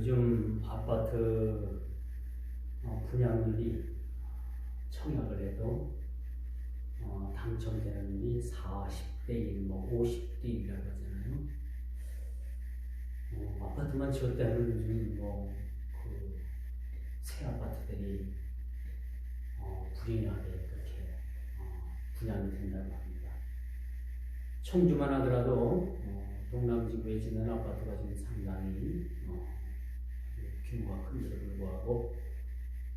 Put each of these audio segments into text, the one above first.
요즘 아파트 분양률이 청약을 해도 당첨되는 일이 40대 1, 50대 1이라고 하잖아요. 아파트만 지었다면 요즘 새 아파트들이 불이나게 그렇게 분양이 된다고 합니다. 청주만 하더라도 동남지구에 짓는 아파트가 지금 상당히 규모가 큰데도 불구하고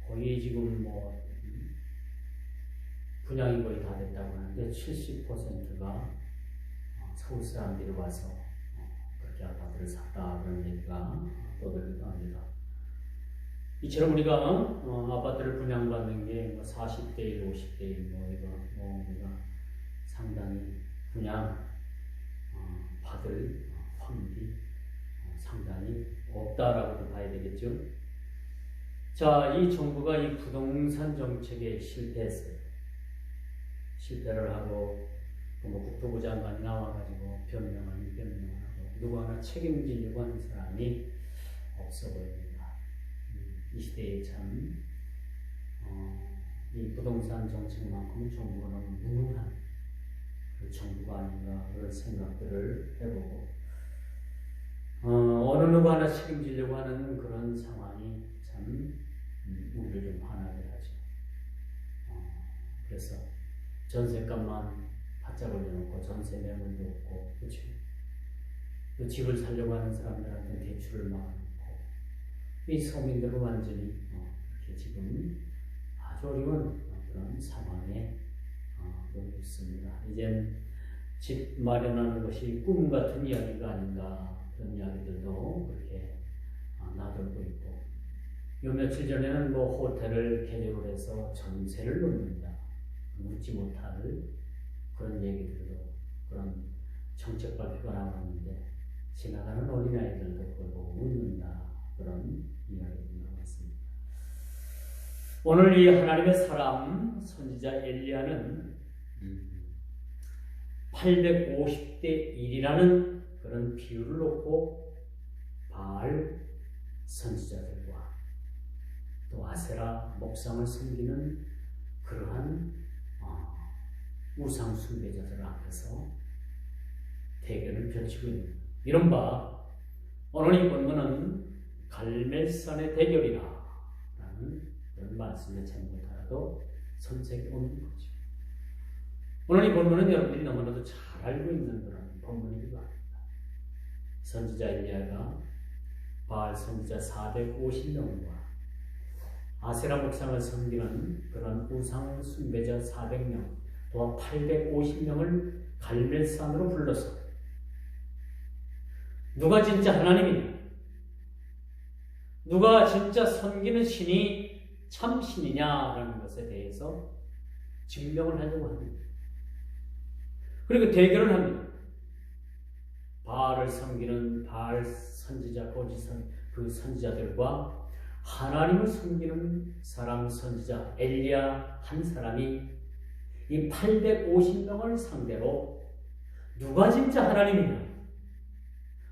거의 지금 분양이 거의 다 됐다고 하는데 70%가 서울 사람들이 와서 그렇게 아파트를 샀다 그런 얘기가 떠들기도 합니다. 이처럼 우리가 아파트를 분양받는 게 40대 1, 50대 1 우리가 상당히 분양 받을 확률이 상당히 없다라고도 봐야 되겠죠. 자, 이 정부가 이 부동산 정책에 실패를 하고 국토부 장관이 나와가지고 변명을 하고 누구 하나 책임지려고 하는 사람이 없어 보입니다. 이 시대에 참 이 부동산 정책만큼 정부가 너무 무능한 그 정부가 아닌가 그런 생각들을 해보고 어느 누구 하나 책임지려고 하는 그런 상황이 참 우리를 좀 화나게 하죠. 그래서 전세값만 바짝 올려놓고 전세 매물도 없고, 그렇죠? 또 집을 살려고 하는 사람들한테 대출을 막아놓고 이 서민들은 완전히 이렇게 지금 아주 어려운 그런 상황에 놓여 있습니다. 이젠 집 마련하는 것이 꿈 같은 이야기가 아닌가 그런 이야기들도 그렇게 나돌고 있고, 요 며칠 전에는 호텔을 개조를 해서 전세를 놓는다, 묻지 못할 그런 얘기들도 그런 정책 발표가 나왔는데 지나가는 어린아이들도 그걸 보고 웃는다 그런 이야기가 나왔습니다. 오늘 이 하나님의 사람 선지자 엘리야는 850대 1이라는 그런 비율을 놓고 바알 선지자들과 또 아세라 목상을 섬기는 그러한 우상 숭배자들 앞에서 대결을 펼치고 있는 이른바 오늘 이 본문은 갈멜산의 대결이라 라는 그런 말씀의 제목을 달아도 선책이 오는 거죠. 오늘 이 본문은 여러분들이 너무나도 잘 알고 있는 그런 본문이기도 합니다. 선지자 엘리야가 바알 선지자 450명과 아세라 목상을 섬기는 그런 우상 숭배자 400명 또한 850명을 갈멜산으로 불러서 누가 진짜 하나님이냐, 누가 진짜 섬기는 신이 참 신이냐라는 것에 대해서 증명을 하려고 합니다. 그리고 대결을 합니다. 바알을 섬기는 바알 선지자, 그 선지자들과 하나님을 섬기는 사람 선지자 엘리야 한 사람이 이 850명을 상대로 누가 진짜 하나님이냐,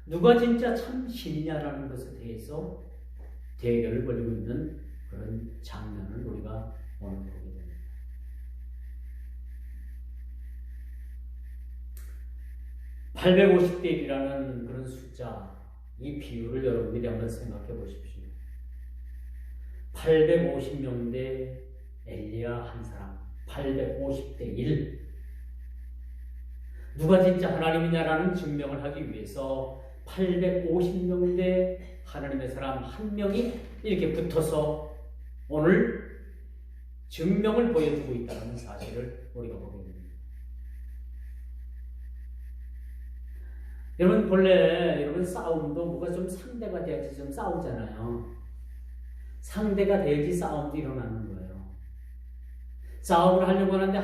누가 진짜 참 신이냐라는 것에 대해서 대결을 벌이고 있는 그런 장면을 우리가 오늘 보게 됩니다. 850대 1이라는 그런 숫자, 이 비율을 여러분들이 한번 생각해 보십시오. 850명 대 엘리야 한 사람, 850대 1. 누가 진짜 하나님이냐라는 증명을 하기 위해서 850명 대 하나님의 사람 한 명이 이렇게 붙어서 오늘 증명을 보여주고 있다는 사실을 우리가 보게 됩니다. 여러분, 본래 여러분 싸움도 뭐가 좀 상대가 돼야지 좀 싸우잖아요. 상대가 돼야지 싸움도 일어나는 거예요. 싸움을 하려고 하는데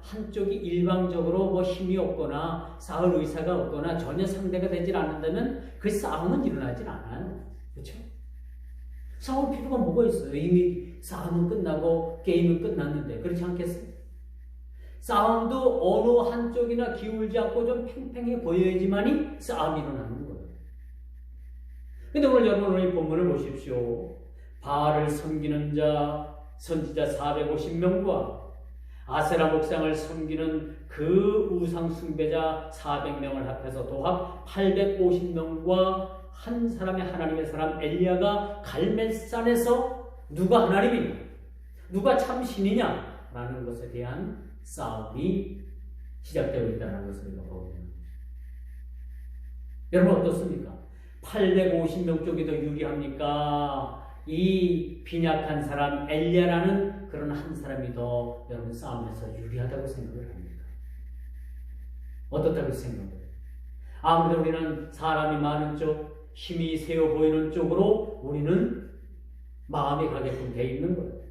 한쪽이 일방적으로 힘이 없거나 싸울 의사가 없거나 전혀 상대가 되질 않는다면 그 싸움은 일어나질 않아요. 그렇죠? 싸울 필요가 뭐가 있어요? 이미 싸움은 끝나고 게임은 끝났는데 그렇지 않겠어요? 싸움도 어느 한쪽이나 기울지 않고 좀 팽팽해 보여야지만이 싸움이 일어나는 거예요. 근데 오늘 여러분 오늘 이 본문을 보십시오. 바알을 섬기는 자, 선지자 450명과 아세라 목상을 섬기는 그 우상 숭배자 400명을 합해서 도합 850명과 한 사람의 하나님의 사람 엘리야가 갈멜산에서 누가 하나님이냐, 누가 참 신이냐 라는 것에 대한 싸움이 시작되어 있다는 것을 우리가 보게 됩니다. 여러분 어떻습니까? 850명 쪽이 더 유리합니까? 이 빈약한 사람 엘리야라는 그런 한 사람이 더 여러분 싸움에서 유리하다고 생각을 합니다. 어떻다고 생각을 해요? 아무래도 우리는 사람이 많은 쪽, 힘이 세어 보이는 쪽으로 우리는 마음이 가게끔 되어 있는 거예요.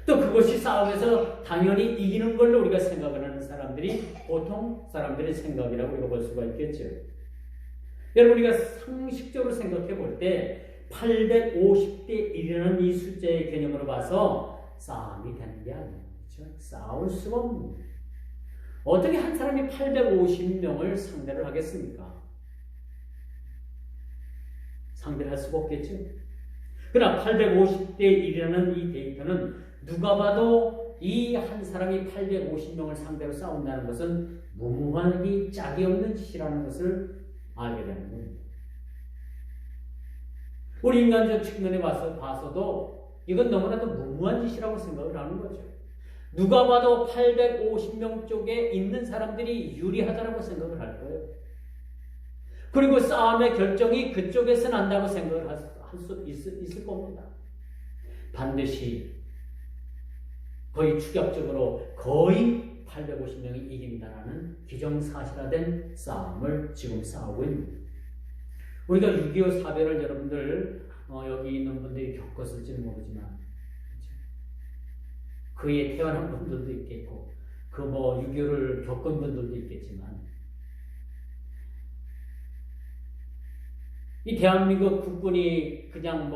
또 그것이 싸움에서 당연히 이기는 걸로 우리가 생각을 하는 사람들이 보통 사람들의 생각이라고 우리가 볼 수가 있겠죠. 여러분 우리가 상식적으로 생각해 볼 때 850대 1이라는 이 숫자의 개념으로 봐서 싸움이 되는 게 아니에요. 그렇죠? 싸울 수가 없는 거예요. 어떻게 한 사람이 850명을 상대를 하겠습니까? 상대를 할 수가 없겠죠. 그러나 850대 1이라는 이 데이터는 누가 봐도 이 한 사람이 850명을 상대로 싸운다는 것은 무모하기 짝이 없는 짓이라는 것을 알게 되는 겁니다. 우리 인간적 측면에 봐서도 이건 너무나도 무모한 짓이라고 생각을 하는 거죠. 누가 봐도 850명 쪽에 있는 사람들이 유리하다고 생각을 할 거예요. 그리고 싸움의 결정이 그쪽에서 난다고 생각을 할 수 있을 겁니다. 반드시 거의 추격적으로 거의 850명이 이긴다라는 기정사실화된 싸움을 지금 싸우고 있는 거예요. 우리가 6.25 사변을 여러분들 여기 있는 분들이 겪었을지는 모르지만 그렇죠? 그에 태어난 분들도 있겠고 그 6.25를 겪은 분들도 있겠지만 이 대한민국 국군이 그냥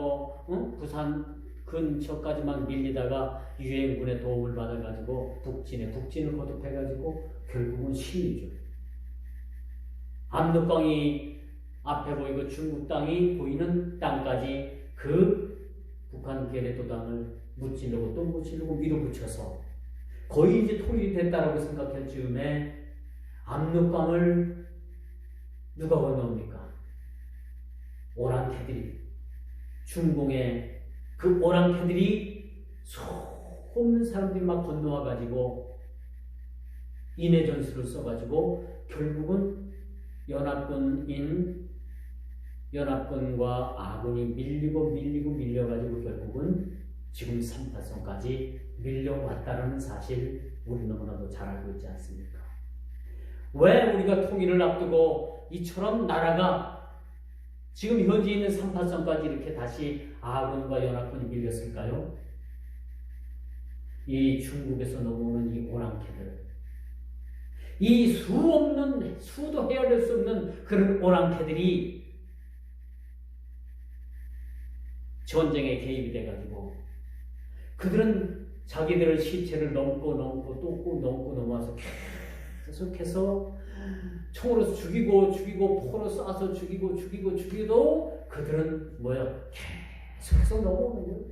부산 근처까지만 밀리다가 유엔군의 도움을 받아가지고 북진을 거듭해가지고 결국은 승리죠. 압록강이 앞에 보이고 중국 땅이 보이는 땅까지 그 북한 계례도 땅을 무찌르고 또 무찌르고 밀어붙여서 거의 이제 통일이 됐다라고 생각할 즈음에 압록강을 누가 건너옵니까? 오랑캐들이, 중공의 그 오랑캐들이 수없는 사람들이 막 건너와가지고 인해전술을 써가지고 결국은 연합군과 아군이 밀려가지고 결국은 지금 3·8선까지 밀려왔다는 사실 우리 너무나도 잘 알고 있지 않습니까? 왜 우리가 통일을 앞두고 이처럼 나라가 지금 현재 있는 3·8선까지 이렇게 다시 아군과 연합군이 밀렸을까요? 이 중국에서 넘어오는 이 오랑캐들, 이 수도 헤아릴 수 없는 그런 오랑캐들이 전쟁에 개입이 돼가지고 그들은 자기들의 시체를 넘고 또 넘어와서 계속해서 총으로 죽이고 포로 쏴서 죽이도 그들은 계속해서 넘어오는 거예요.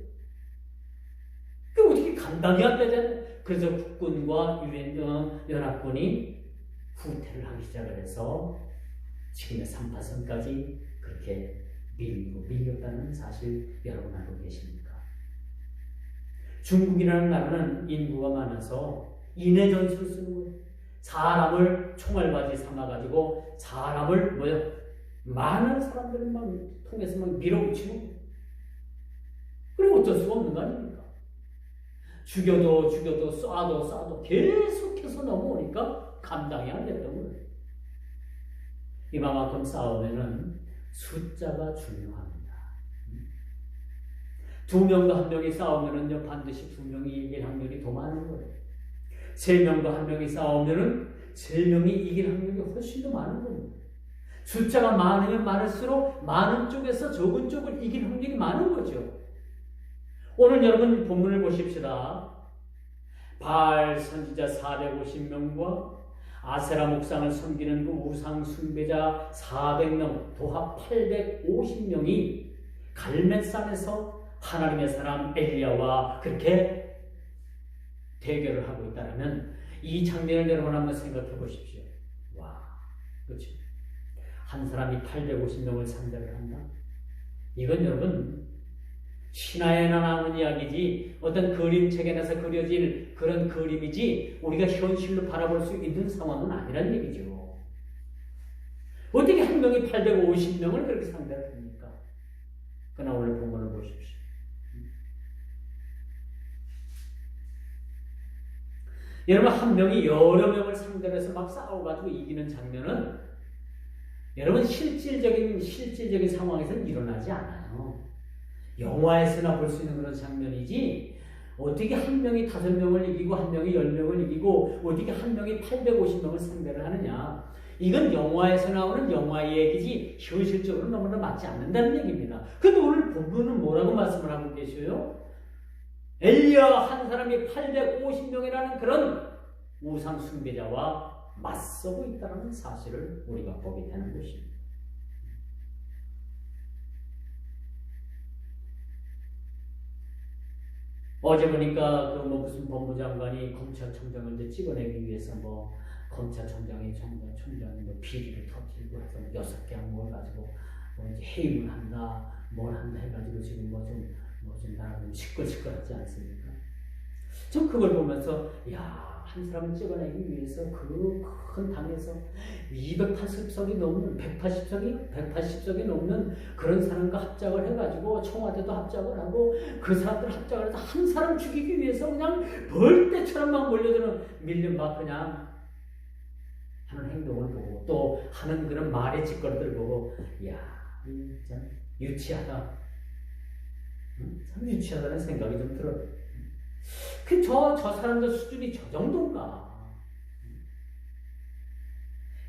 그 어떻게 감당이 안 되잖아요. 그래서 국군과 연합군이 후퇴를 하기 시작을 해서 지금의 3·8선까지 그렇게 밀렸다는 사실 여러분 알고 계십니까? 중국이라는 나라는 인구가 많아서 인해전술을 쓰는 거예요. 사람을 총알바지 삼아가지고 사람을 많은 사람들을 막 통해서 막 밀어붙이는 거예요. 그리고 어쩔 수가 없는 거 아닙니까? 죽여도 쏴도 계속해서 넘어오니까 감당이 안 됐던 거예요. 이만큼 싸우면은 숫자가 중요합니다. 2명과 1명이 싸우면은요 반드시 2명이 이길 확률이 더 많은 거예요. 3명과 1명이 싸우면은 3명이 이길 확률이 훨씬 더 많은 겁니다. 숫자가 많으면 많을수록 많은 쪽에서 적은 쪽을 이길 확률이 많은 거죠. 오늘 여러분 본문을 보십시다. 바알 선지자 450명과 아세라 목상을 섬기는 그 우상 숭배자 400명, 도합 850명이 갈멜산에서 하나님의 사람 엘리야와 그렇게 대결을 하고 있다면 이 장면을 여러분 한번 생각해 보십시오. 와, 그렇죠? 한 사람이 850명을 상대를 한다? 이건 여러분 신화에나 나오는 이야기지 어떤 그림책에서 그려질 그런 그림이지 우리가 현실로 바라볼 수 있는 상황은 아니란 얘기죠. 어떻게 한 명이 850명을 그렇게 상대를 합니까? 그러나 오늘 본문을 보십시오. 여러분 한 명이 여러 명을 상대로 해서 막 싸워가지고 이기는 장면은 여러분 실질적인 상황에서는 일어나지 않아요. 영화에서나 볼 수 있는 그런 장면이지 어떻게 한 명이 5명을 이기고 한 명이 10명을 이기고 어떻게 한 명이 850명을 상대를 하느냐. 이건 영화에서 나오는 영화 얘기지 현실적으로 너무나 맞지 않는다는 얘기입니다. 근데 오늘 본문은 뭐라고 말씀을 하고 계셔요? 엘리야 한 사람이 850명이라는 그런 우상 숭배자와 맞서고 있다는 사실을 우리가 보게 되는 것입니다. 어제 보니까 그 무슨 법무장관이 검찰총장을 이제 찍어내기 위해서 검찰총장이 비리를 터뜨리고 해서 6개 항목을 가지고 이제 해임을 한다, 뭘 한다 해가지고 지금 좀 나라가 좀 시끌시끌하지 않습니까? 전 그걸 보면서 한 사람을 찍어내기 위해서 그 큰 당에서 280석이 넘는 180석이 넘는 그런 사람과 합작을 해가지고 청와대도 합작을 하고 그 사람들 합작을 해서 한 사람 죽이기 위해서 그냥 벌떼처럼 막 몰려드는 밀린 막 그냥 하는 행동을 보고 또 하는 그런 말의 짓거리들 보고 참 유치하다. 참 유치하다는 생각이 좀 들어요. 저 사람들 수준이 저 정도인가?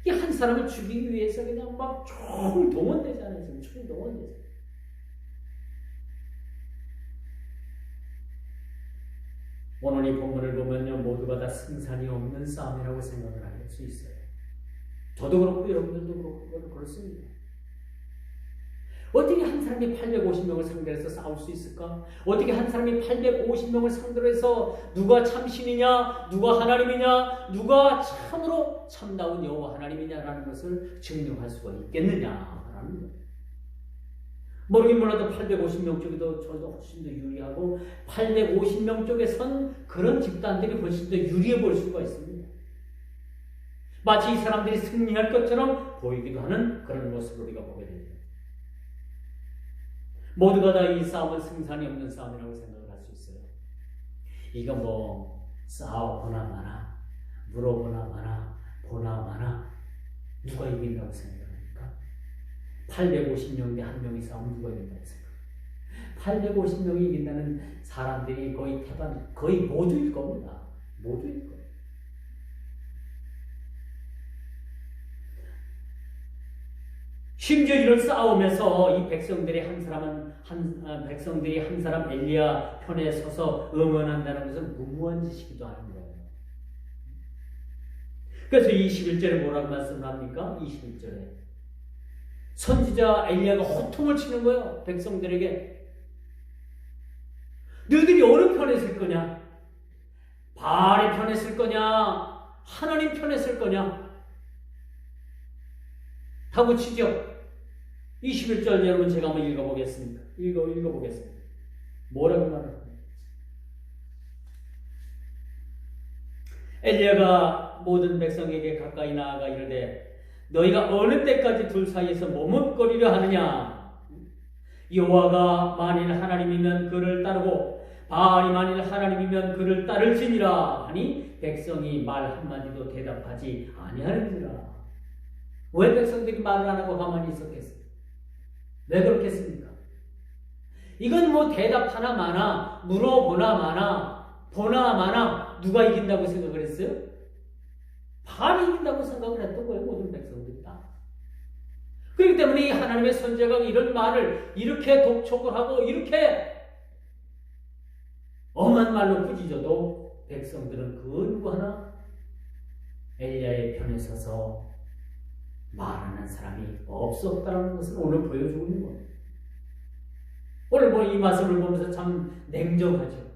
이 한 사람을 죽이기 위해서 그냥 막 총동원되잖아요. 지금 총동원되잖아요. 오늘 이 본문을 보면요, 모두가 다 승산이 없는 싸움이라고 생각을 할 수 있어요. 저도 그렇고 여러분들도 그렇고 그렇습니다. 어떻게 한 사람이 850명을 상대로 해서 싸울 수 있을까? 어떻게 한 사람이 850명을 상대로 해서 누가 참신이냐, 누가 하나님이냐, 누가 참으로 참다운 여호와 하나님이냐라는 것을 증명할 수가 있겠느냐라는 거예요. 모르긴 몰라도 850명 쪽에도 저도 훨씬 더 유리하고 850명 쪽에 선 그런 집단들이 훨씬 더 유리해 볼 수가 있습니다. 마치 이 사람들이 승리할 것처럼 보이기도 하는 그런 모습을 우리가 보게 됩니다. 모두가 다 이 싸움은 승산이 없는 싸움이라고 생각을 할 수 있어요. 이거 싸워보나 마나, 물어보나 마나, 보나 마나 누가 이긴다고 생각합니까? 850명 대 한 명이 싸우면 누가 이긴다고 생각합니까? 850명이 이긴다는 사람들이 거의 모두일 겁니다. 모두일 거예요. 심지어 이런 싸움에서 이 백성들이 한 사람 엘리야 편에 서서 응원한다는 것은 무모한 짓이기도 하는 거예요. 그래서 21절에 뭐라고 말씀을 합니까? 21절에 선지자 엘리야가 호통을 치는 거예요. 백성들에게. 너희들이 어느 편에 설 거냐? 바알의 편에 설 거냐? 하나님 편에 설 거냐? 하고 치죠. 21절 여러분 제가 한번 읽어보겠습니다. 읽어보겠습니다. 뭐라고 말합니까? 엘리야가 모든 백성에게 가까이 나아가 이르되 너희가 어느 때까지 둘 사이에서 머뭇거리려 하느냐? 여호와가 만일 하나님이면 그를 따르고 바알이 만일 하나님이면 그를 따를지니라 하니 백성이 말 한마디도 대답하지 아니하는지라. 왜 백성들이 말을 안 하고 가만히 있었겠어요? 왜 그렇겠습니까? 이건 대답 하나 마나, 물어보나 마나, 보나 마나 누가 이긴다고 생각을 했어요? 바알이 이긴다고 생각을 했던 거예요. 모든 백성들이 다. 그렇기 때문에 이 하나님의 선지자가 이런 말을 이렇게 독촉을 하고 이렇게 엄한 말로 꾸짖어도 백성들은 그 누구 하나 엘리야의 편에 서서 말하는 사람이 없었다는 것을 오늘 보여주고 있는 겁니다. 오늘 이 말씀을 보면서 참 냉정하죠.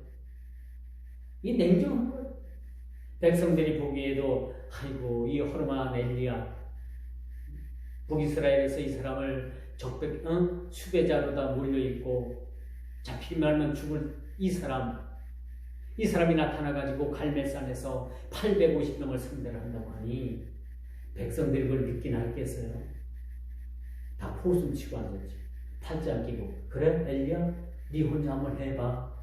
이 냉정한 거예요. 백성들이 보기에도 아이고 이 허름한 엘리야, 북이스라엘에서 이 사람을 수배자로다 몰려있고 잡히기만 하면 죽을 이 사람이 나타나가지고 갈멜산에서 850명을 상대를 한다고 하니 백성들이 그걸 믿긴 하겠어요? 다 포숨 치고 앉았지. 팔짱 끼고. 그래 엘리야 네 혼자 한번 해봐.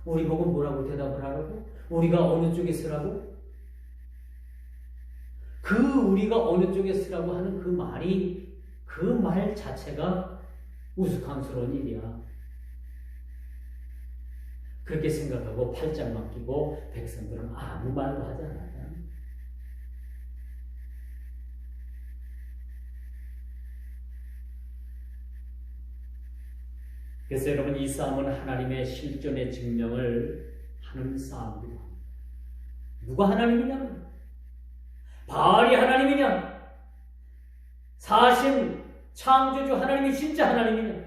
우리 보고 뭐라고 대답을 하라고? 우리가 어느 쪽에 서라고? 그 우리가 어느 쪽에 서라고 하는 그 말이, 그 말 자체가 우스꽝스러운 일이야. 그렇게 생각하고 팔짱만 끼고 백성들은 아무 말도 하지 않았다. 그래서 여러분 이 싸움은 하나님의 실존의 증명을 하는 싸움입니다. 누가 하나님이냐? 바알이 하나님이냐? 사신 창조주 하나님이 진짜 하나님이냐?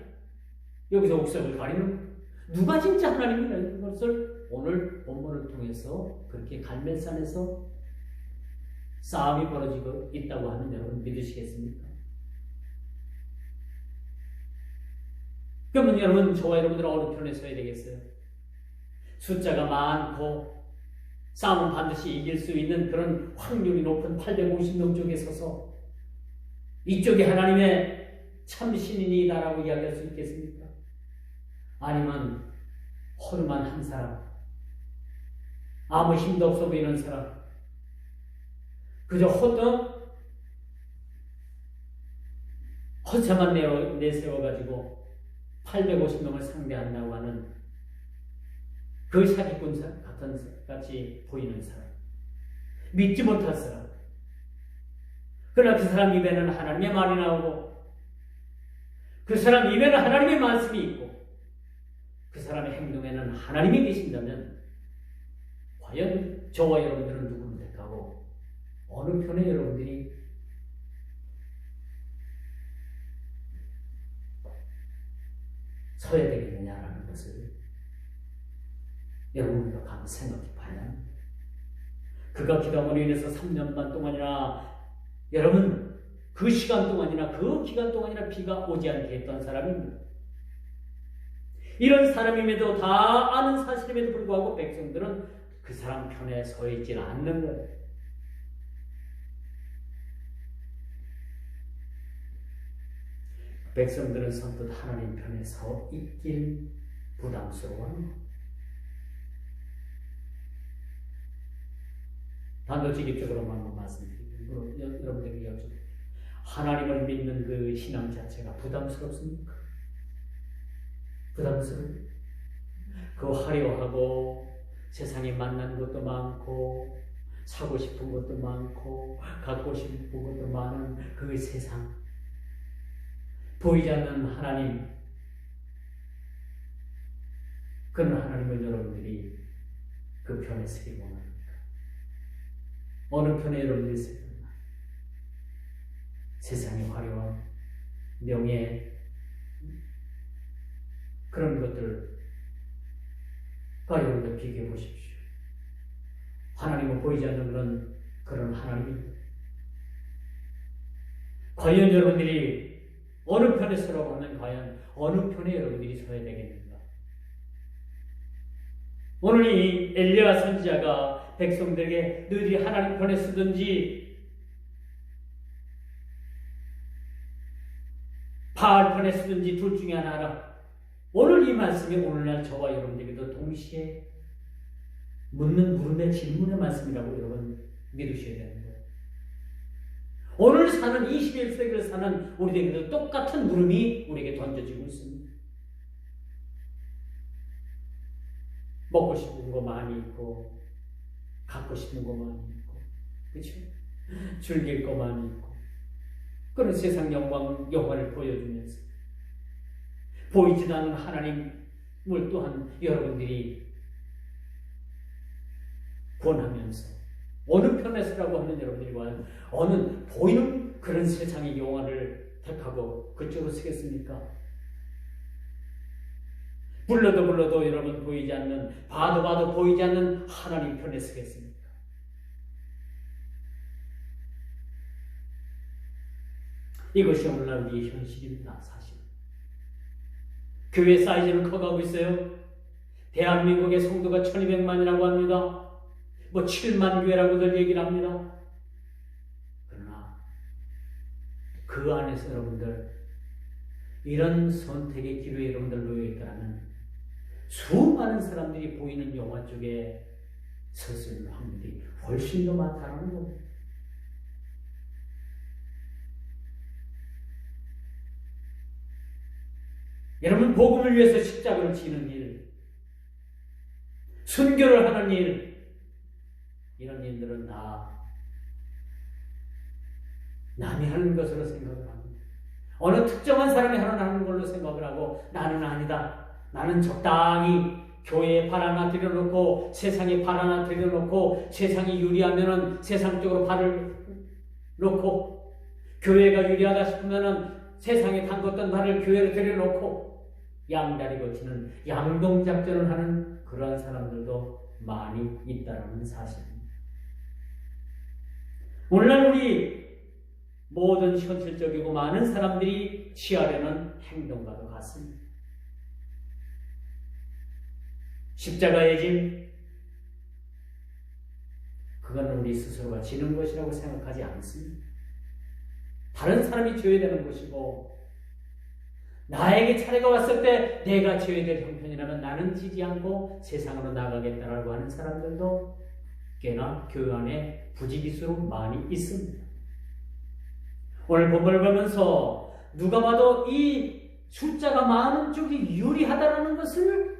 여기서 옥석을 가리는 누가 진짜 하나님이냐? 이것을 오늘 본문을 통해서 그렇게 갈멜산에서 싸움이 벌어지고 있다고 하면 여러분 믿으시겠습니까? 그러면 여러분, 저와 여러분들은 어느 편에 서야 되겠어요? 숫자가 많고 싸움은 반드시 이길 수 있는 그런 확률이 높은 850명 쪽에 서서 이쪽이 하나님의 참신인이다라고 이야기할 수 있겠습니까? 아니면 허름한 한 사람, 아무 힘도 없어 보이는 사람, 그저 허차만 내세워가지고 850명을 상대한다고 하는 그 사기꾼 같은 같이 보이는 사람, 믿지 못할 사람. 그러나 그 사람 입에는 하나님의 말이 나오고 그 사람 입에는 하나님의 말씀이 있고 그 사람의 행동에는 하나님이 계신다면 과연 저와 여러분들은 누구를 택하고 어느 편에 여러분들이 서야 되겠느냐라는 것을 여러분과 같이 생각해 봐야 합니다. 그가 기도함으로 인해서 3년 반 동안이나 여러분 그 시간 동안이나 그 기간 동안이나 비가 오지 않게 했던 사람입니다. 이런 사람임에도 다 아는 사실임에도 불구하고 백성들은 그 사람 편에 서 있질 않는 거예요. 백성들은 선뜻 하나님 편에 서 있길 부담스러워하는 것. 단도직입적으로만 한번 말씀드리고 여러분들에게 여쭤볼게요. 하나님을 믿는 그 신앙 자체가 부담스럽습니까? 부담스러워요? 그 화려하고 세상에 만난 것도 많고 사고 싶은 것도 많고 갖고 싶은 것도 많은 그 세상, 보이지 않는 하나님, 그런 하나님을 여러분들이 그 편에 서기 원합니까? 어느 편에 여러분들이 서야 되나? 세상의 화려함, 명예, 그런 것들과 여러분들 비교해 보십시오. 하나님은 보이지 않는 그런 하나님입니다. 과연 여러분들이 어느 편에 서라고 하면 과연 어느 편에 여러분들이 서야 되겠는가? 오늘 이 엘리야 선지자가 백성들에게 너희들이 하나님 편에 서든지 바알 편에 서든지 둘 중에 하나 하라. 오늘 이 말씀이 오늘날 저와 여러분들에게도 동시에 묻는 물음의 질문의 말씀이라고 여러분 믿으셔야 되는 거예요. 오늘 사는 21세기를 사는 우리에게도 똑같은 물음이 우리에게 던져지고 있습니다. 먹고 싶은 거 많이 있고 갖고 싶은 거 많이 있고 그렇죠? 즐길 거 많이 있고 그런 세상 영광을 보여주면서 보이지도 않는 하나님을 또한 여러분들이 권하면서 어느 편에 서라고 하는 여러분들이 과연 어느 보이는 그런 세상의 영화를 택하고 그쪽으로 서겠습니까? 불러도 여러분 보이지 않는, 봐도 보이지 않는 하나님 편에 서겠습니까? 이것이 오늘날 우리의 현실입니다. 사실 교회 사이즈는 커가고 있어요. 대한민국의 성도가 1200만이라고 합니다. 뭐 7만 교회라고들 얘기를 합니다. 그러나 그 안에서 여러분들 이런 선택의 기로에 여러분들 놓여있다면 수많은 사람들이 보이는 영화 쪽에 설 수 있는 확률이 훨씬 더 많다는 겁니다. 여러분, 복음을 위해서 십자가를 지는 일, 순교를 하는 일, 이런 일들은 다 남이 하는 것으로 생각을 합니다. 어느 특정한 사람이 하는 걸로 생각을 하고 나는 아니다. 나는 적당히 교회에 발 하나 들여놓고 세상에 발 하나 들여놓고 세상이 유리하면은 세상 쪽으로 발을 놓고 교회가 유리하다 싶으면은 세상에 담궜던 발을 교회로 들여놓고 양다리 거치는 양동작전을 하는 그러한 사람들도 많이 있다는 사실입니다. 오늘날 우리 모든 현실적이고 많은 사람들이 취하려는 행동과도 같습니다. 십자가의 짐, 그건 우리 스스로가 지는 것이라고 생각하지 않습니다. 다른 사람이 져야 되는 것이고 나에게 차례가 왔을 때 내가 져야 될 형편이라면 나는 지지 않고 세상으로 나가겠다라고 하는 사람들도 꽤나 교회 안에 부지기수로 많이 있습니다. 오늘 본문을 보면서 누가 봐도 이 숫자가 많은 쪽이 유리하다는 것을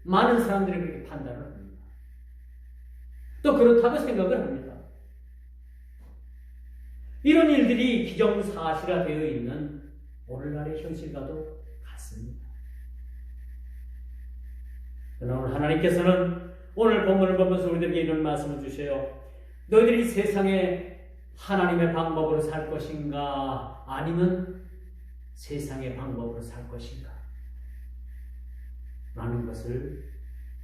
많은 사람들이 그렇게 판단을 합니다. 또 그렇다고 생각을 합니다. 이런 일들이 기정사실화되어 있는 오늘날의 현실과도 같습니다. 그러나 오늘 하나님께서는 오늘 본문을 보면서 우리들에게 이런 말씀을 주셔요. 너희들이 세상에 하나님의 방법으로 살 것인가 아니면 세상의 방법으로 살 것인가 라는 것을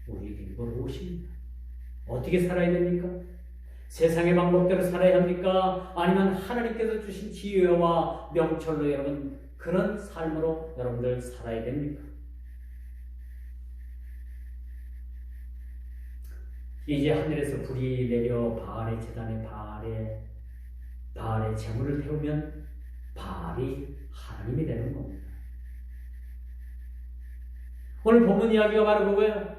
우리에게 물어보십니다. 어떻게 살아야 됩니까? 세상의 방법대로 살아야 합니까? 아니면 하나님께서 주신 지혜와 명철로 여러분 그런 삶으로 여러분들 살아야 됩니까? 이제 하늘에서 불이 내려 바알의 제단에 바알의 제물을 태우면 바알이 하나님이 되는 겁니다. 오늘 본문 이야기가 바로 그거예요.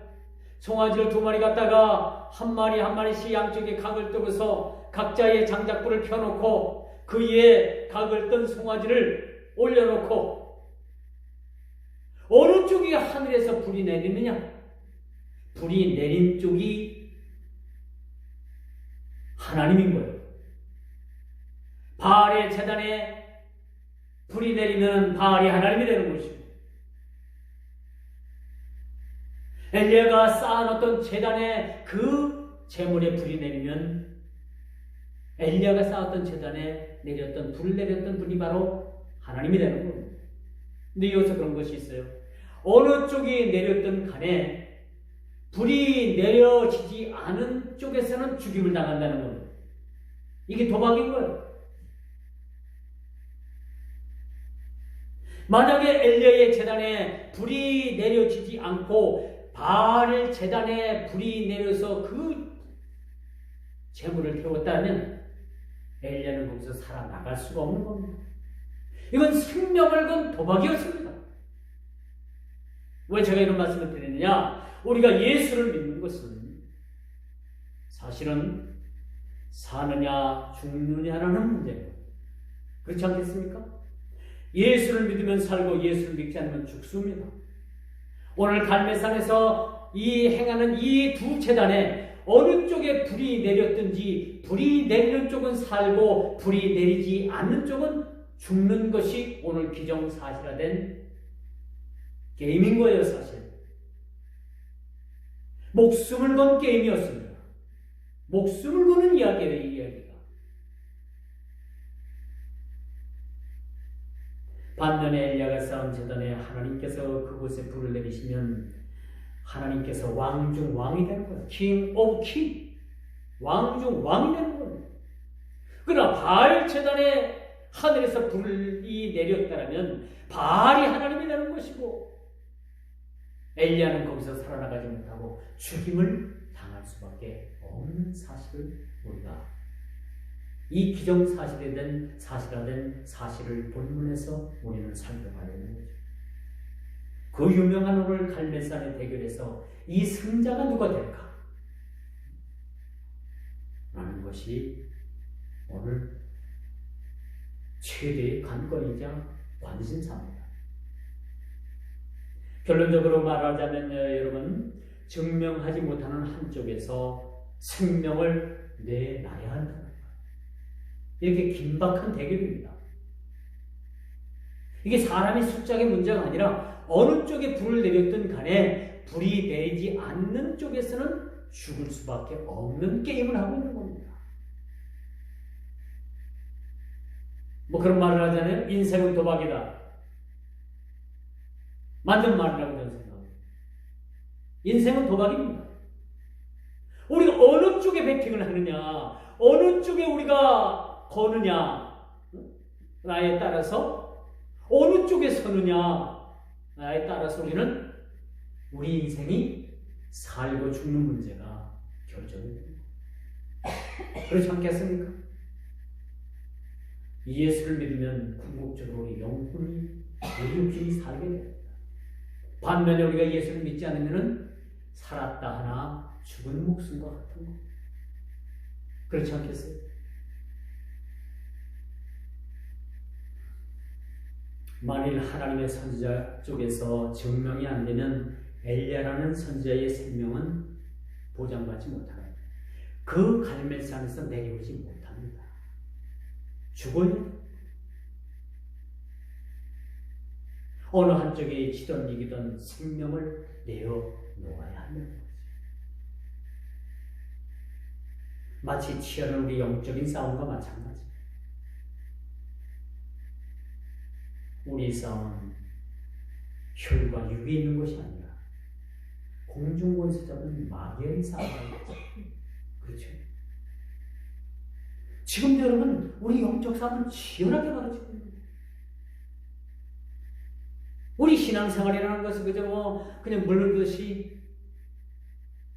송아지를 2마리 갖다가 한 마리씩 양쪽에 각을 뜨고서 각자의 장작불을 펴놓고 그 위에 각을 뜬 송아지를 올려놓고 어느 쪽이 하늘에서 불이 내리느냐? 불이 내린 쪽이 하나님인 거예요. 바알의 제단에 불이 내리면 바알이 하나님이 되는 것입니다. 엘리야가 쌓아놓던 제단에 그 제물에 불이 내리면 엘리야가 쌓았던 제단에 내렸던 불을 내렸던 분이 바로 하나님이 되는 겁니다. 근데 여기서 그런 것이 있어요. 어느 쪽이 내렸던 간에 불이 내려지지 않은 쪽에서는 죽임을 당한다는 겁니다. 이게 도박인 거예요. 만약에 엘리야의 제단에 불이 내려지지 않고 바알 제단에 불이 내려서 그 제물을 태웠다면 엘리야는 거기서 살아나갈 수가 없는 겁니다. 이건 생명을 건 도박이었습니다. 왜 제가 이런 말씀을 드리느냐? 우리가 예수를 믿는 것은 사실은 사느냐 죽느냐라는 문제예요. 그렇지 않겠습니까? 예수를 믿으면 살고 예수를 믿지 않으면 죽습니다. 오늘 갈매산에서 이 행하는 이 두 제단에 어느 쪽에 불이 내렸든지 불이 내리는 쪽은 살고 불이 내리지 않는 쪽은 죽는 것이 오늘 기정사실화된 게임인 거예요. 사실 목숨을 건 게임이었습니다. 목숨을 거는 이야기예요, 이 이야기가. 반면에 엘리야가 쌓은 제단에 하나님께서 그곳에 불을 내리시면 하나님께서 왕 중 왕이 되는 거예요. king of king. 왕 중 왕이 되는 거예요. 그러나 바알 제단에 하늘에서 불이 내렸다면 바알이 하나님이 되는 것이고 엘리야는 거기서 살아나가지 못하고 죽임을 당할 수밖에 없는 사실을 우리가 이 기정사실화된 사실을 본문에서 우리는 살펴봐야 되는 거죠. 그 유명한 오늘 갈멜산의 대결에서 이 승자가 누가 될까? 라는 것이 오늘 최대의 관건이자 관심사입니다. 결론적으로 말하자면 여러분, 증명하지 못하는 한쪽에서 생명을 내놔야 한다. 이렇게 긴박한 대결입니다. 이게 사람의 숫자의 문제가 아니라 어느 쪽에 불을 내렸든 간에 불이 내리지 않는 쪽에서는 죽을 수밖에 없는 게임을 하고 있는 겁니다. 뭐 그런 말을 하잖아요. 인생은 도박이다. 맞는 말이라고 저는 생각합니다. 인생은 도박입니다. 우리가 어느 쪽에 베팅을 하느냐, 어느 쪽에 우리가 거느냐에 따라서, 어느 쪽에 서느냐에 따라서 우리는 우리 인생이 살고 죽는 문제가 결정이 됩니다. 그렇지 않겠습니까? 예수를 믿으면 궁극적으로 우리 영혼이, 우리 육신이 살게 됩니다. 반면에 우리가 예수를 믿지 않으면 살았다 하나 죽은 목숨과 같은 것. 그렇지 않겠어요? 만일 하나님의 선지자 쪽에서 증명이 안 되면 엘리야라는 선지자의 생명은 보장받지 못합니다. 그 갈멜산에서 내려오지 못합니다. 죽어요. 어느 한쪽에 지던 이기던 생명을 내어놓아야 하는 거죠. 마치 치열한 우리 영적인 싸움과 마찬가지. 우리 싸움은 혈과 육이 있는 것이 아니라 공중권세 잡은 마귀의 싸움이죠. 그렇죠? 지금 여러분, 우리 영적 싸움은 치열하게 벌어지고 있는 거예요. 우리 신앙생활이라는 것은 그냥 물르듯이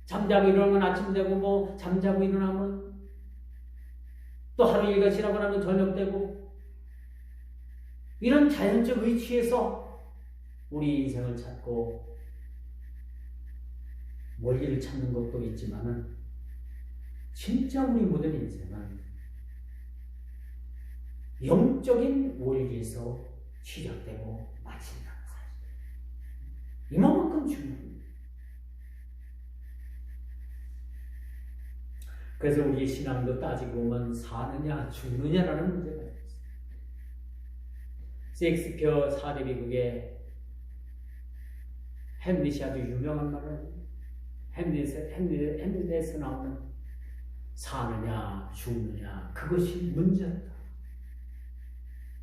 잠자고 일어나면 아침 되고 잠자고 일어나면 또 하루 일과 지나고 나면 저녁 되고 이런 자연적 의치에서 우리 인생을 찾고 원리를 찾는 것도 있지만은 진짜 우리 모든 인생은 영적인 원리에서 시작되고 마친다는 사실. 이만큼 중요합니다. 그래서 우리의 신앙도 따지고 보면 사느냐 죽느냐라는 문제가 있습니다. 셰익스피어 사대비극의 햄릿이 아주 유명한 말을 햄릿에서 나오는 사느냐 죽느냐 그것이 문제다.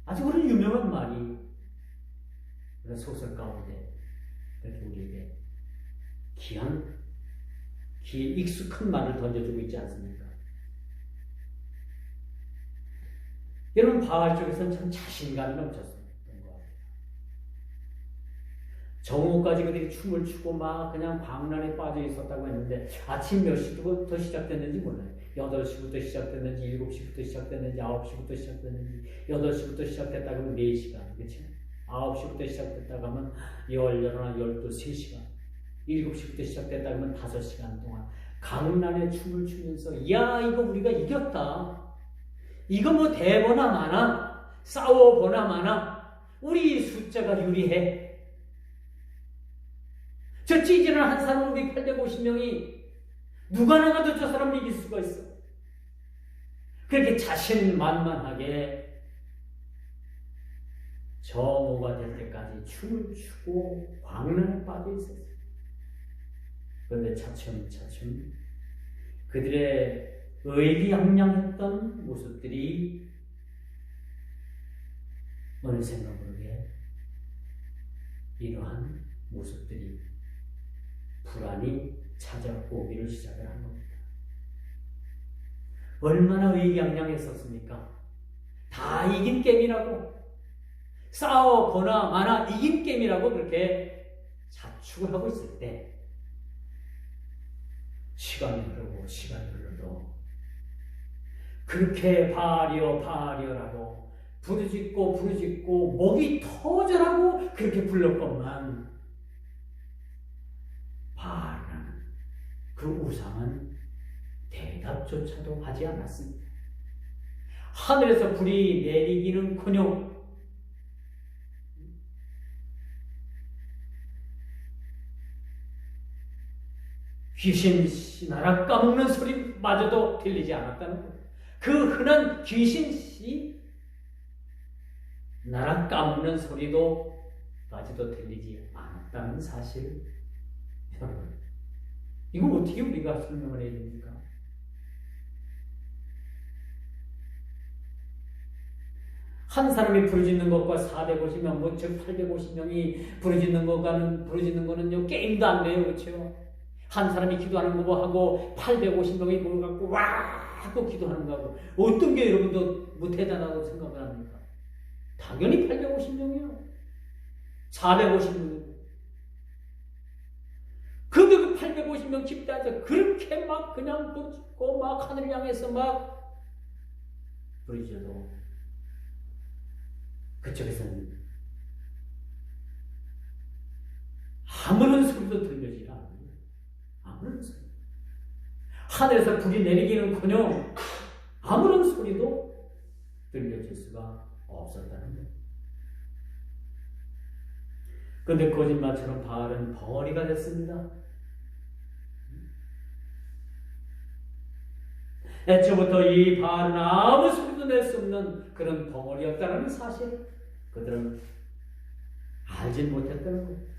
아주 그런 유명한 말이 소설 가운데 이렇게 우리에게 귀에 익숙한 말을 던져주고 있지 않습니까? 여러분, 바알 쪽에서는 참 자신감이 넘쳤습니다. 정오까지 그들이 춤을 추고 막 그냥 광란에 빠져 있었다고 했는데 아침 몇 시부터 시작됐는지 몰라요. 8시부터 시작됐는지 7시부터 시작됐는지 9시부터 시작됐는지 8시부터 시작됐다고 하면 4시간, 그렇죠? 9시부터 시작됐다고 하면 11, 12, 3시간 7시부터 시작됐다고 하면 5시간 동안 광란에 춤을 추면서 야 이거 우리가 이겼다. 이거 뭐 대보나 마나 싸워보나 마나 우리 숫자가 유리해. 저 찌질한 한 사람 우리 850명이 누가 나가도 저 사람을 이길 수가 있어. 그렇게 자신만만하게 정오가 될 때까지 춤을 추고 광란에 빠져 있었어요. 그런데 차츰 그들의 의기양양했던 모습들이 어느샌가 모르게 이러한 모습들이 불안이 찾아오기를 시작을 한 겁니다. 얼마나 의기양양했었습니까? 다 이긴 게임이라고, 싸워보나 마나 이긴 게임이라고 그렇게 자축을 하고 있을 때 시간이 흘러도 그렇게 바리어라고 부르짖고 목이 터져라고 그렇게 불렀건만 바알이라는 그 우상은 대답조차도 하지 않았습니다. 하늘에서 불이 내리기는커녕 귀신씨 나라 까먹는 소리마저도 들리지 않았다는 거예요. 그 흔한 귀신씨 나라 까먹는 소리도까지도 들리지 않았다는 사실. 여러분, 이거 어떻게 우리가 설명을 해야 됩니까? 한 사람이 부르짖는 것과 450명, 즉 850명이 부르짖는 거는요, 게임도 안 돼요. 그렇죠? 한 사람이 기도하는 거하고 850명이 모여갖고 와 하고 기도하는 거하고 어떤 게 여러분도 뭐 대단하다고 생각을 합니까? 당연히 850명이요. 450명. 근데 그 850명 집단에서 그렇게 막 그냥 부르짖고 막 하늘을 향해서 막 부르짖어도 그쪽에서는 아무런 소리도 들려지지 않아요. 아무런 소리. 하늘에서 불이 내리기는커녕 아무런 소리도 들려질 수가 없었다는 거예요. 그런데 거짓말처럼 바알은 벙어리가 됐습니다. 애초부터 이 바알은 아무 소리도 낼 수 없는 그런 벙어리였다는 사실 그들은 알지 못했다는 거예요.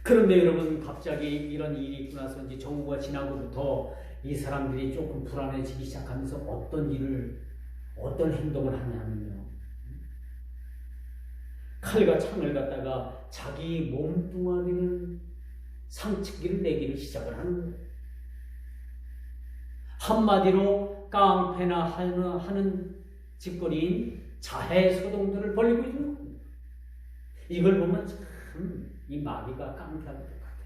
그런데 여러분, 갑자기 이런 일이 있고 나서 이제 정부가 지나고부터 이 사람들이 조금 불안해지기 시작하면서 어떤 행동을 하냐면요, 칼과 창을 갖다가 자기 몸뚱아리를 상치기를 내기를 시작을 하는 거예요. 한마디로 깡패나 하는 짓거리인 자해소동들을 벌이고 있는 겁니다. 이걸 보면 참 이 마귀가 깡패하고 똑같아요.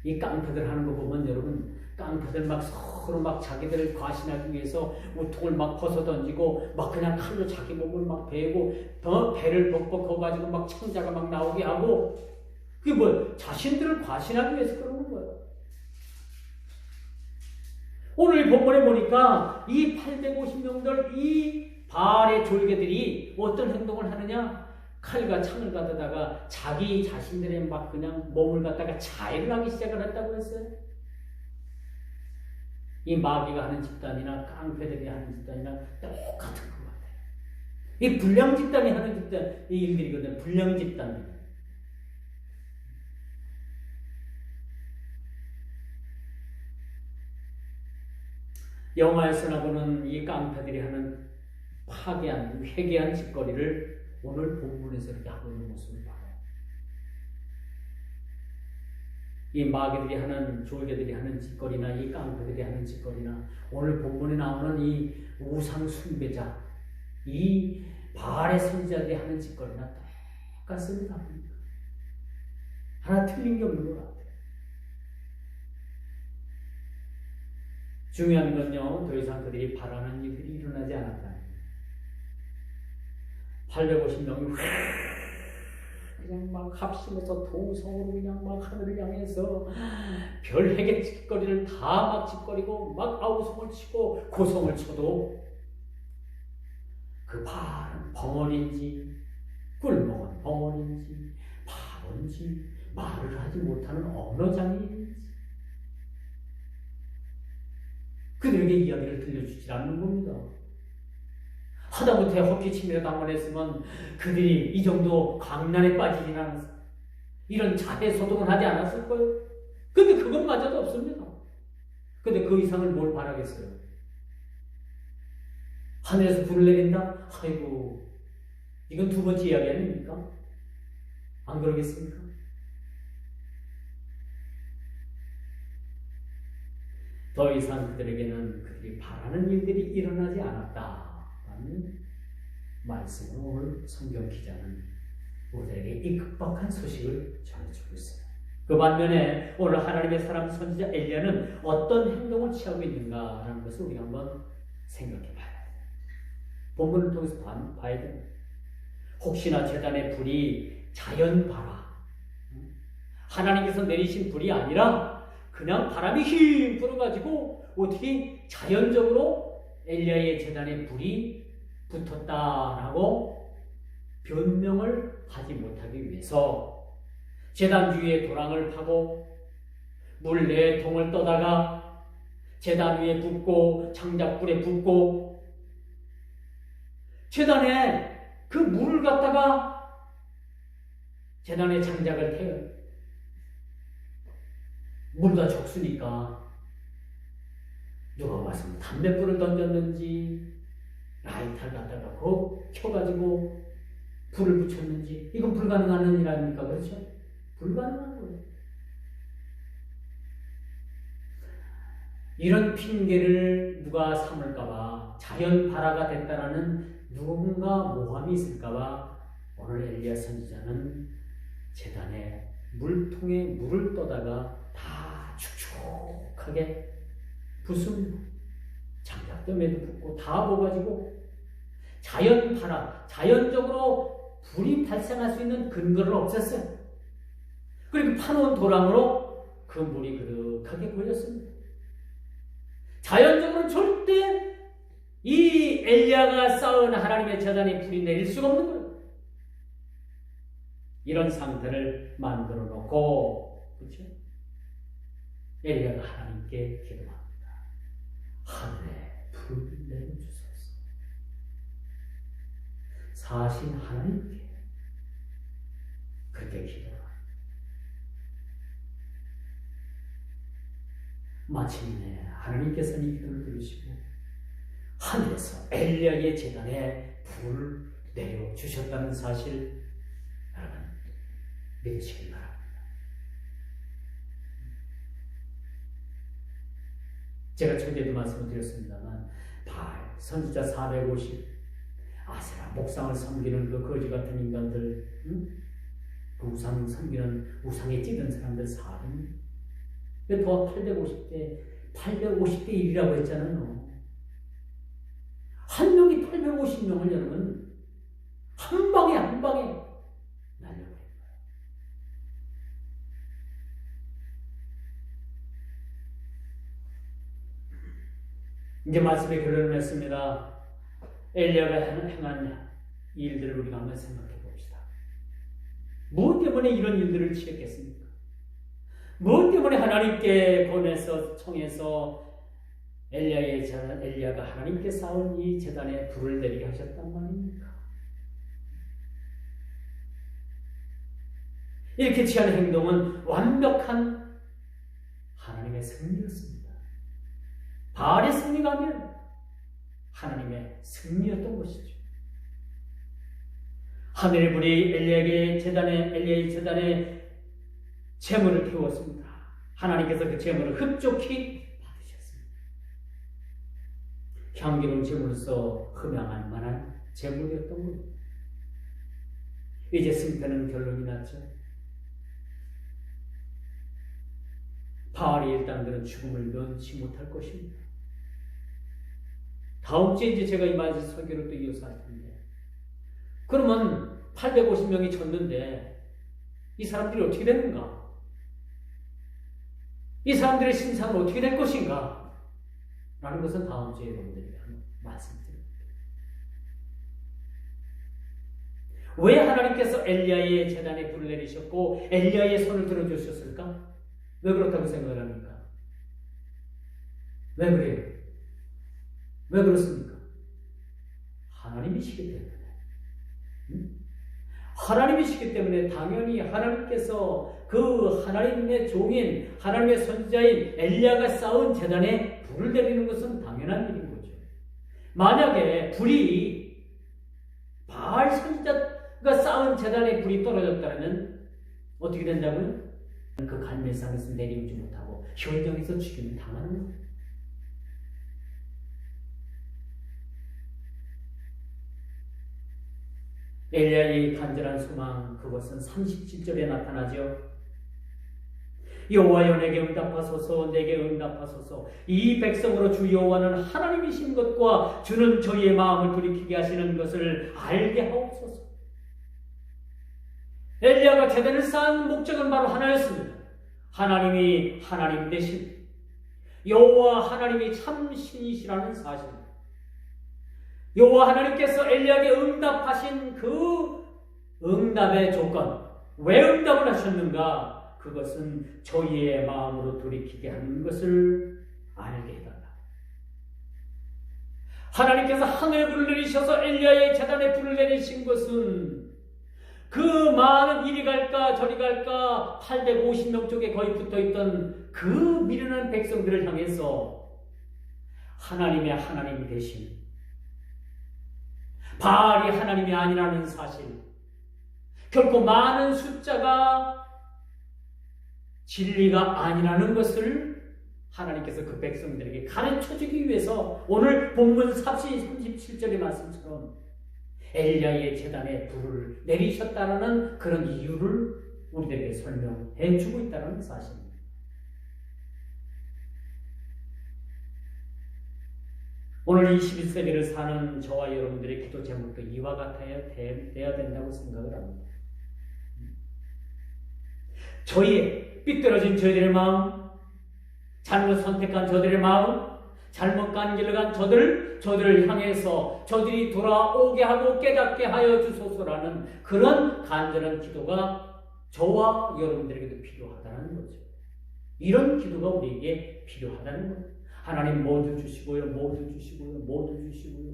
이 깡패들 하는 거 보면 여러분, 깡패들 막 서로 막 자기들을 과신하기 위해서 우통을 막 벗어던지고 막 그냥 칼로 자기 몸을 막 베고 배를 벗고 가지고 막 창자가 막 나오게 하고, 그게 뭐 자신들을 과신하기 위해서 그러는 거예요. 오늘 본문에 보니까 이 850명들 이 바알의 졸개들이 어떤 행동을 하느냐, 칼과 창을 가져다가 자기 자신들의 막 그냥 몸을 갖다가 자해를 하기 시작을 했다고 했어요. 이 마귀가 하는 집단이나 깡패들이 하는 집단이나 똑같은 것 같아요. 이 불량 집단이 하는 집단, 이 일들이거든요. 불량 집단. 영화에서 나오는 이 깡패들이 하는 파괴한, 회개한 짓거리를 오늘 본문에서 이렇게 하고 있는 모습을 봐요. 이 마귀들이 하는, 졸개들이 하는 짓거리나 이 깡패들이 하는 짓거리나 오늘 본문에 나오는 이 우상 숭배자, 이 바알의 선지자들이 하는 짓거리나 똑같습니다. 하나 틀린 게 없는 것 같아요. 중요한 건요, 더 이상 그들이 바라는 일들이 일어나지 않았다는 거예요. 850명이 그냥 막 합심해서 동성으로 그냥 막 하늘을 향해서 별 해계 짓거리를 다 막 짓거리고 막 아우성을 치고 고성을 쳐도 그 바알은 벙어리인지 꿀먹은 벙어리인지 바본지 말을 하지 못하는 언어장애인지 그들에게 이야기를 들려주지 않는 겁니다. 하다못해 헛기침이라도 한번 했으면 그들이 이 정도 광란에 빠지진 않았어요. 이런 자해소동을 하지 않았을 거예요. 근데 그것마저도 없습니다. 근데 그 이상을 뭘 바라겠어요? 하늘에서 불을 내린다? 아이고, 이건 두 번째 이야기 아닙니까? 안 그러겠습니까? 더 이상 그들에게는 그들이 바라는 일들이 일어나지 않았다라는 말씀으로 오늘 성경 기자는 우리에게 이 급박한 소식을 전해주고 있어요. 그 반면에 오늘 하나님의 사람 선지자 엘리야는 어떤 행동을 취하고 있는가라는 것을 우리가 한번 생각해 봐야 돼요. 본문을 통해서 봐야 됩니다. 혹시나 제단의 불이 자연발화, 하나님께서 내리신 불이 아니라 그냥 바람이 휙 불어가지고 어떻게 자연적으로 엘리야의 제단에 불이 붙었다라고 변명을 하지 못하기 위해서 제단 주위에 도랑을 파고 물 4통을 떠다가 제단 위에 붓고 장작불에 붓고 제단에 그 물을 갖다가 제단에 장작을 태워요. 물과 적수니까 누가 와서 담뱃불을 던졌는지 라이터를 갖다가 켜가지고 불을 붙였는지 이건 불가능한 일 아닙니까? 그렇죠? 불가능한 거예요. 이런 핑계를 누가 삼을까봐 자연 발화가 됐다라는 누군가 모함이 있을까봐 오늘 엘리야 선지자는 제단에 물통에 물을 떠다가 다 축축하게 붓습니다. 장작덤에도 붓고 다 부어가지고 자연 발화, 자연적으로 불이 발생할 수 있는 근거를 없앴어요. 그리고 파놓은 도랑으로 그 물이 그득하게 고였습니다. 자연적으로는 절대 이 엘리야가 쌓은 하나님의 제단에 불이 내릴 수가 없는 거예요. 이런 상태를 만들어 놓고, 그렇죠? 엘리야가 하나님께 기도합니다. 하늘에 불을 내려주소서. 사신 하나님께 그렇게 기도합니다. 마침내 하나님께서는 이 기도를 들으시고 하늘에서 엘리야의 제단에 불을 내려주셨다는 사실 여러분 믿으시길 바랍니다. 제가 전에도 말씀을 드렸습니다만 바알 선지자 450 아세라 목상을 섬기는 그 거지 같은 인간들, 그 우상 섬기는 우상에 찌든 사람들 400명, 더 850대 1이라고 했잖아요. 한 명이 850명을 여러분 한 방에 날려버린 거예요. 이제 말씀의 결론을 맺습니다. 엘리야가 행한 일들을 우리가 한번 생각해 봅시다. 무엇 때문에 이런 일들을 취했겠습니까? 무엇 때문에 하나님께 보내서 청해서 엘리야가 하나님께 쌓은 이 제단에 불을 내리게 하셨단 말입니까? 이렇게 취한 행동은 완벽한 하나님의 승리였습니다. 바알의 승리가 아니라 하나님의 승리였던 것이죠. 하늘의 불이 엘리야의 제단에 제물을 태웠습니다. 하나님께서 그 제물을 흡족히 받으셨습니다. 향기로운 제물로서 흠양할 만한 제물이었던 겁니다. 이제 승패는 결론이 났죠. 바알의 일당들은 죽음을 면치 못할 것입니다. 다음 주에 이제 제가 이 말씀 설교를 또 이어서 할 텐데, 그러면 850명이 졌는데 이 사람들이 어떻게 되는가? 이 사람들의 신상은 어떻게 될 것인가? 라는 것은 다음 주에 여러분들에게 말씀드립니다. 왜 하나님께서 엘리야의 제단에 불을 내리셨고 엘리야의 손을 들어주셨을까? 왜 그렇다고 생각을 합니까? 왜 그래요? 왜 그렇습니까? 하나님이시기 때문에. 하나님이시기 때문에 당연히 하나님께서 그 하나님의 종인 하나님의 선지자인 엘리야가 쌓은 제단에 불을 내리는 것은 당연한 일인 거죠. 만약에 불이 바알 선지자가 쌓은 제단에 불이 떨어졌다면 어떻게 된다고요? 그 갈멜산에서 내려오지 못하고 현장에서 죽임을 당하는 거예요. 엘리야의 간절한 소망, 그것은 37절에 나타나죠. 여호와여 내게 응답하소서, 내게 응답하소서. 이 백성으로 주 여호와는 하나님이신 것과 주는 저희의 마음을 돌이키게 하시는 것을 알게 하옵소서. 엘리야가 제단을 쌓은 목적은 바로 하나였습니다. 하나님이 하나님 되신 여호와 하나님이 참 신이시라는 사실. 여호와 하나님께서 엘리야에게 응답하신 그 응답의 조건, 왜 응답을 하셨는가? 그것은 저희의 마음으로 돌이키게 하는 것을 알게 해달라. 하나님께서 하늘에 불을 내리셔서 엘리야의 제단에 불을 내리신 것은 그 많은 이리 갈까 저리 갈까 850명 쪽에 거의 붙어있던 그 미련한 백성들을 향해서 하나님의 하나님 되신 바알이 하나님이 아니라는 사실, 결코 많은 숫자가 진리가 아니라는 것을 하나님께서 그 백성들에게 가르쳐주기 위해서 오늘 본문 37절의 말씀처럼 엘리야의 제단에 불을 내리셨다는 그런 이유를 우리들에게 설명해 주고 있다는 사실입니다. 오늘 21세기를 사는 저와 여러분들의 기도 제목도 이와 같아야 돼야 된다고 생각을 합니다. 저희의 삐뚤어진 저희들의 마음, 잘못 선택한 저들의 마음, 잘못 간 길로 간 저들을 향해서 저들이 돌아오게 하고 깨닫게 하여 주소서라는 그런 간절한 기도가 저와 여러분들에게도 필요하다는 거죠. 이런 기도가 우리에게 필요하다는 거예요. 하나님 모두 주시고요, 모두 주시고요, 모두 주시고요.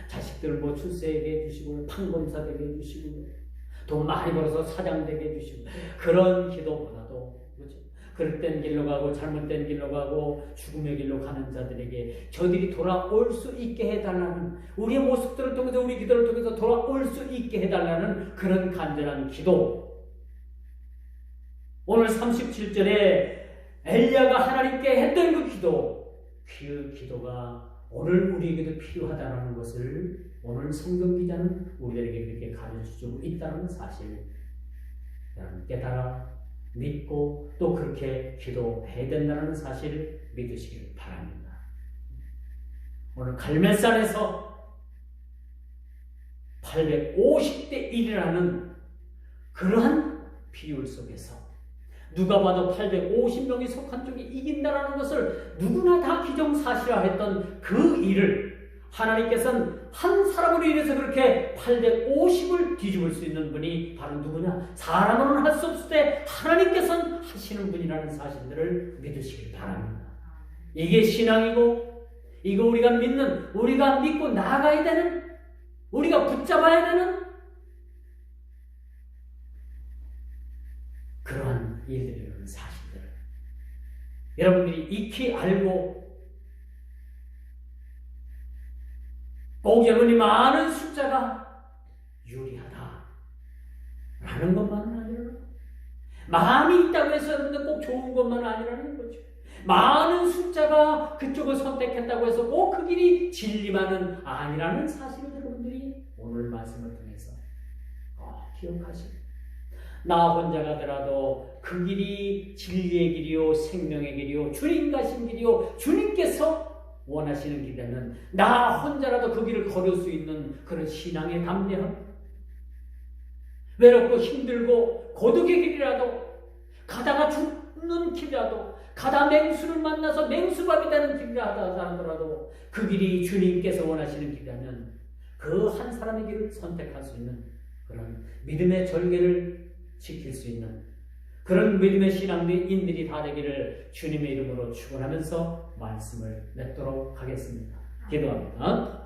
자식들 출세하게 해주시고요, 판검사 되게 해주시고요, 돈 많이 벌어서 사장 되게 해주시고, 그런 기도보다도 그렇죠. 그릇된 길로 가고 잘못된 길로 가고 죽음의 길로 가는 자들에게 저들이 돌아올 수 있게 해달라는, 우리의 모습들을 통해서 우리 기도를 통해서 돌아올 수 있게 해달라는 그런 간절한 기도. 오늘 37절에 엘리야가 하나님께 했던 그 기도, 그 기도가 오늘 우리에게도 필요하다는 것을 오늘 성경 기자는 우리들에게 그렇게 가르쳐주고 있다는 사실을 깨달아 믿고 또 그렇게 기도해야 된다는 사실을 믿으시길 바랍니다. 오늘 갈멜산에서 850대 1이라는 그러한 비율 속에서 누가 봐도 850명이 속한 쪽이 이긴다라는 것을 누구나 다 기정사실화했던 그 일을 하나님께서는 한 사람으로 인해서 그렇게 850을 뒤집을 수 있는 분이 바로 누구냐? 사람으로는 할 수 없을 때 하나님께서는 하시는 분이라는 사실들을 믿으시길 바랍니다. 이게 신앙이고, 이거 우리가 믿고 나아가야 되는, 우리가 붙잡아야 되는 그러한 일들이라는 사실들을 여러분들이 익히 알고 꼭 여러분이 많은 숫자가 유리하다 라는 것만은 아니라는 거죠. 많이 있다고 해서 여러분들 꼭 좋은 것만은 아니라는 거죠. 많은 숫자가 그쪽을 선택했다고 해서 꼭 그 길이 진리만은 아니라는 사실을 여러분들이 오늘 말씀을 통해서 기억하시고, 나 혼자 가더라도 그 길이 진리의 길이요 생명의 길이요 주님 가신 길이요 주님께서 원하시는 길이라면 나 혼자라도 그 길을 걸을 수 있는 그런 신앙의 담대함, 외롭고 힘들고 고독의 길이라도, 가다가 죽는 길이라도, 가다 맹수를 만나서 맹수밥이 되는 길이라도 하더라도 그 길이 주님께서 원하시는 길이라면 그 한 사람의 길을 선택할 수 있는 그런 믿음의 절개를 지킬 수 있는 그런 믿음의 신앙인들이 다 되기를 주님의 이름으로 축원하면서 말씀을 맺도록 하겠습니다. 기도합니다.